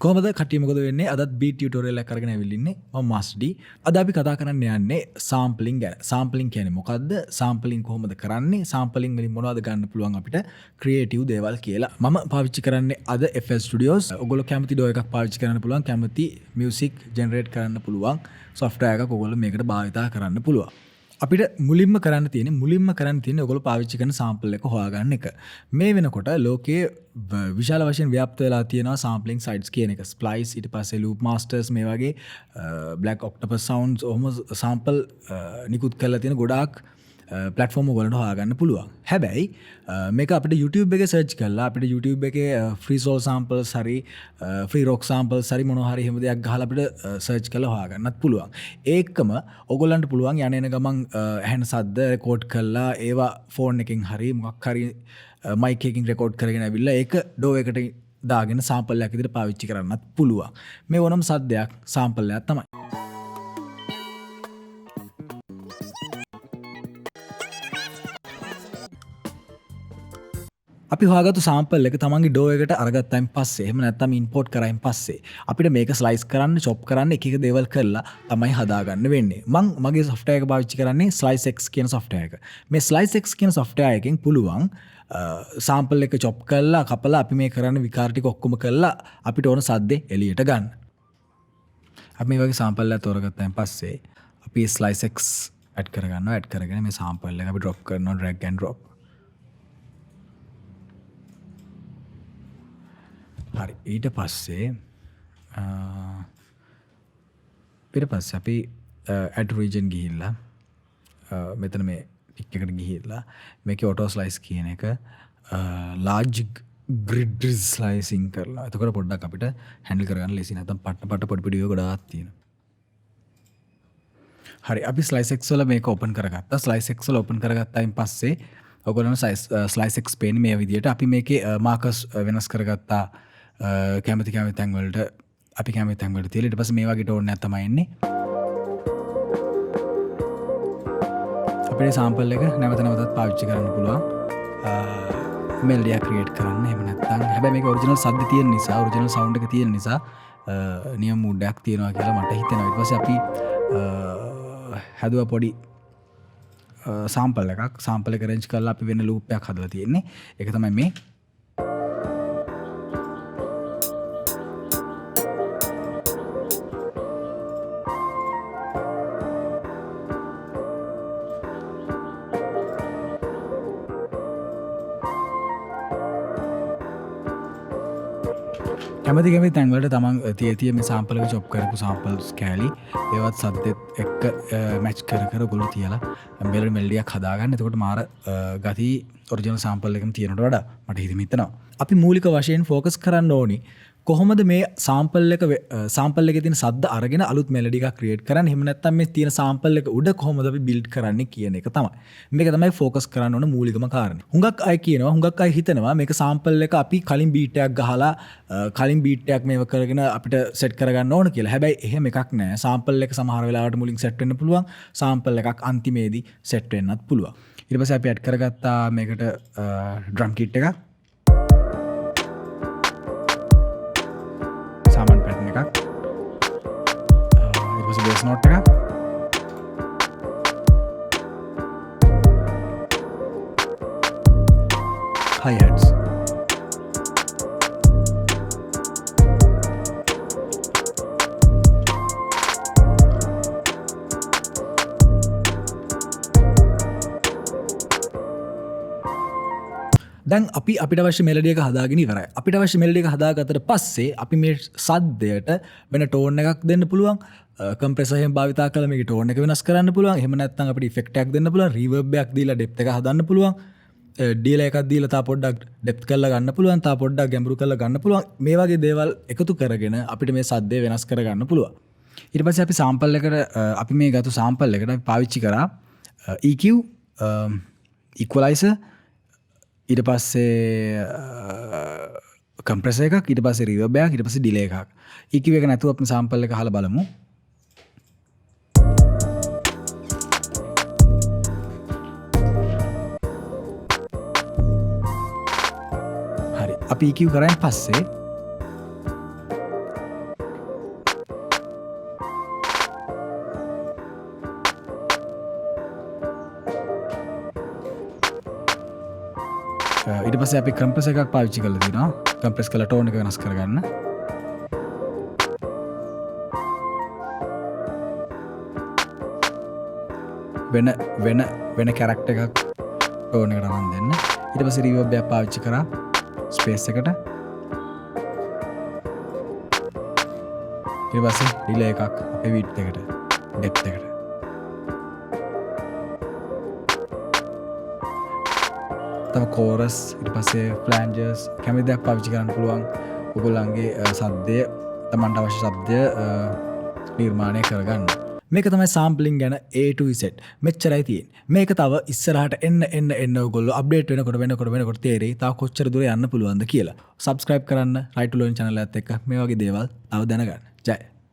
කොහොමද කට්ටිය මොකද වෙන්නේ? අදත් බීට් ටියුටෝරියල් එකක් අරගෙන ඇවිල්ලා ඉන්නේ. මම මාස්ටි. අද අපි කතා කරන්න යන්නේ සෑම්පලින් ගැන. සෑම්පලින් කියන්නේ මොකද්ද? සෑම්පලින් කොහොමද කරන්නේ? සෑම්පලින් වලින් මොනවද ගන්න පුළුවන් අපිට ක්‍රියේටිව් දේවල් කියලා. මම පාවිච්චි කරන්නේ අද FL Studios. ඔයගොල්ලෝ කැමති ඩෝ එකක් පාවිච්චි කරන්න පුළුවන්. කැමති මියුසික් ජෙනරේට් කරන්න පුළුවන් software එකක් ඔයගොල්ලෝ මේකට භාවිතා කරන්න පුළුවන්. අපිට මුලින්ම කරන්න තියෙන්නේ ඔයගොල්ලෝ පාවිච්චි කරන සෑම්පල් එක හොයාගන්න එක. මේ වෙනකොට ලෝකයේ විශාල වශයෙන් ව්‍යාප්ත වෙලා තියෙනවා සෑම්පලින් සයිට්ස් කියන එක. ස්ප්ලයිස් ඊට පස්සේ ලූප් මාස්ටර්ස් මේ වගේ බ්ලැක් ඔක්ටොපස් සවුන්ඩ්ස් ඔහොම සෑම්පල් නිකුත් කරලා තියෙන ගොඩාක් ප්ලැට්ෆෝම් වලට හොයාගන්න පුළුවන්. හැබැයි මේක අපිට YouTube එකේ සර්ච් කරලා අපිට YouTube එකේ ෆ්‍රී සෝල් සෑම්පල්ස් හරි ෆ්‍රී රොක් සෑම්පල්ස් හරි මොනවා හරි එහෙම දෙයක් ගහලා අපිට සර්ච් කරලා හොයාගන්නත් පුළුවන්. ඒකම ඔයගොල්ලන්ට පුළුවන් යන ගමන් ඇහෙන සද්ද රෙකෝඩ් කරලා ඒවා ෆෝන් එකකින් හරි මොකක් හරි මයික් එකකින් රෙකෝඩ් කරගෙන ඇවිල්ලා ඒක ඩෝ එකට දාගෙන සෑම්පල් එකක් විදිහට පාවිච්චි කරන්නත් පුළුවන්. මේ ඕනම සද්දයක් සෑම්පල් එකක් තමයි. අපි හොයාගත්තු සෑම්පල් එක තමන්ගේ ඩෝ එකට අරගත්තයින් පස්සේ එහෙම නැත්නම් ඉම්පෝට් කරයින් පස්සේ අපිට මේක ස්ලයිස් කරන්න චොප් කරන්න එක එක දේවල් කරලා තමයි හදාගන්න වෙන්නේ. මම මගේ software එක පාවිච්චි කරන්නේ SliceX කියන software එක. මේ SliceX කියන software එකෙන් පුළුවන් සෑම්පල් එක චොප් කරලා කපලා අපි මේ කරන්න විකාර ටික ඔක්කොම කරලා අපිට ඕන සද්දේ එළියට ගන්න. අපි මේ වගේ සෑම්පල් එකක් තෝරගත්තාන් පස්සේ අපි SliceX ඇඩ් කරගන්නවා. ඇඩ් කරගෙන මේ සෑම්පල් එක අපි drop කරනවා drag and drop. හරි ඊට පස්සේ අපි add region ගිහිල්ලා මෙතන මේ ටික් එකට ගිහිල්ලා මේකේ auto slice කියන එක large grid slicing කරලා එතකොට පොඩ්ඩක් අපිට handle කරගන්න ලේසි. නැත්නම් පට පොඩි පොඩි ඒවා ගොඩාක් තියෙනවා. හරි අපි SliceX වල මේක open කරගත්තා. SliceX වල open කරගත්තායින් පස්සේ ඔයගොල්ලෝ SliceX පේන්නේ මේ විදිහට. අපි මේකේ markers වෙනස් කරගත්තා. කැමති තැන් වලට අපි කැමති තැන් වලට තියලා ඊට පස්සේ මේ වගේ ටෝන් එකක් තමයි එන්නේ. අපේ සෑම්පල් එක නැවත නැවතත් පාවිච්චි කරන්න පුළුවන්. මෙලඩි එක ක්‍රියේට් කරන්න. එහෙම නැත්නම් හැබැයි මේක ඔරිජිනල් සද්ද තියෙන නිසා ඔරිජිනල් සවුන්ඩ් එක තියෙන නිසා නියම මූඩ් එකක් තියෙනවා කියලා මට හිතෙනවා. ඊට පස්සේ අපි හැදුවා පොඩි සෑම්පල් එකක්. සෑම්පල් එක රේන්ජ් කරලා අපි වෙන ලූප් එකක් හදලා තියෙන්නේ. ඒක තමයි මේ කැමති තැන්වලට තමන් තිය මේ සෑම්පල් එක චොප් කරපු සෑම්පල්ස් කෑලි ඒවත් සද්දෙත් එක්ක මැච් කර ඔයගොල්ලෝ තියලා මෙලඩියක් හදාගන්න. එතකොට මාර ගති ඔරිජිනල් සෑම්පල් එකම තියෙනට වඩා මට හිතෙනවා. අපි මූලික වශයෙන් ફોකස් කරන්න ඕනි කොහොමද මේ සෑම්පල් එකේ තියෙන සද්ද අරගෙන අලුත් මෙලඩි එකක් ක්‍රියේට් කරන්න. එහෙම නැත්නම් මේ තියෙන සෑම්පල් එක උඩ කොහොමද අපි බිල්ඩ් කරන්නේ කියන එක තමයි. මේක තමයි ફોකස් කරන්න ඕන මූලිකම කාරණේ. හුඟක් අය හිතනවා මේක සෑම්පල් එක අපි කලින් බීට් එකක් ගහලා කලින් බීට් එකක් මේව කරගෙන අපිට සෙට් කරගන්න ඕන කියලා. හැබැයි එහෙම එකක් නෑ. සෑම්පල් එක සමහර වෙලාවට මුලින් සෙට් වෙන්න පුළුවන්. සෑම්පල් එකක් අන්තිමේදී සෙට් වෙන්නත් පුළුවන්. ඊට පස්සේ අපි ඇඩ් කරගත්තා මේකට ඩ්‍රම් කිට් එකක්. සාමාන්‍ය පැටර්න් එකක්. ඊට පස්සේ බේස් නෝට් එකක්. හයි හැට්ස්. දැන් අපිට අවශ්‍ය මෙලඩි එක හදාගෙන ඉවරයි. අපිට අවශ්‍ය මෙලඩි එක හදාගත්තට පස්සේ අපි මේ සද්දයට වෙන ටෝන් එකක් දෙන්න පුළුවන්. කම්ප්‍රෙසර් එකෙන් භාවිතා කරලා මේකේ ටෝන් එක වෙනස් කරන්න පුළුවන්. එහෙම නැත්නම් අපිට ඉෆෙක්ට් එකක් දෙන්න පුළුවන්. රිවර්බ් එකක් දීලා ඩෙප්ත් එක හදන්න පුළුවන්. ඩීලර් එකක් දීලා තා පොඩ්ඩක් ඩෙප්ත් කරලා ගන්න පුළුවන්. තා පොඩ්ඩක් ගැඹුරු කරලා ගන්න පුළුවන්. මේ වගේ දේවල් එකතු කරගෙන අපිට මේ සද්දේ වෙනස් කරගන්න පුළුවන්. ඊට පස්සේ අපි සෑම්පල් එකට අපි මේ ගත්ත සෑම්පල් එකට අපි පාවිච්චි කරා EQ ඉක්වලයිසර් ඊට පස්සේ කම්ප්‍රෙසර් එකක් ඊට පස්සේ රිවර්බ් එකක් ඊට පස්සේ ඩිලේ එකක්. EQ එක නැතුව අපි සෑම්පල් එක අහලා බලමු. හරි අපි EQ කරායින් පස්සේ ඊට පස්සේ අපි කම්ප්‍රෙසර් එකක් පාවිච්චි කරලා තිනවා. කම්ප්‍රෙස් කරලා ටෝන් එක වෙනස් කරගන්න. වෙන කැරක්ටර් එකක් ටෝන් එකට අරන් දෙන්න. ඊට පස්සේ රිවර්බ් එකක් පාවිච්චි කරා ස්පේස් එකට. ඊට පස්සේ ඩිලේ එකක් අපේ විඩ්ත් එකට, ඩෙප්ත් එකට. තව කෝරස්, ඊට පස්සේ ෆ්ලෑන්ජර්ස් කැමති දෙයක් පාවිච්චි කරන්න පුළුවන්. ඔයගොල්ලන්ගේ සද්දය, තමන්ට අවශ්‍ය ශබ්දය නිර්මාණය කරගන්න. මේක තමයි සාම්පලින් ගැන A to Z. මෙච්චරයි තියෙන්නේ. මේක තව ඉස්සරහට එන්න ඔයගොල්ලෝ අප්ඩේට් වෙනකොට තේරෙයි තව කොච්චර දුර යන්න පුළුවන්ද කියලා. සබ්ස්ක්‍රයිබ් කරන්න right to learn channel එකත් එක්ක මේ වගේ දේවල් තව දැනගන්න.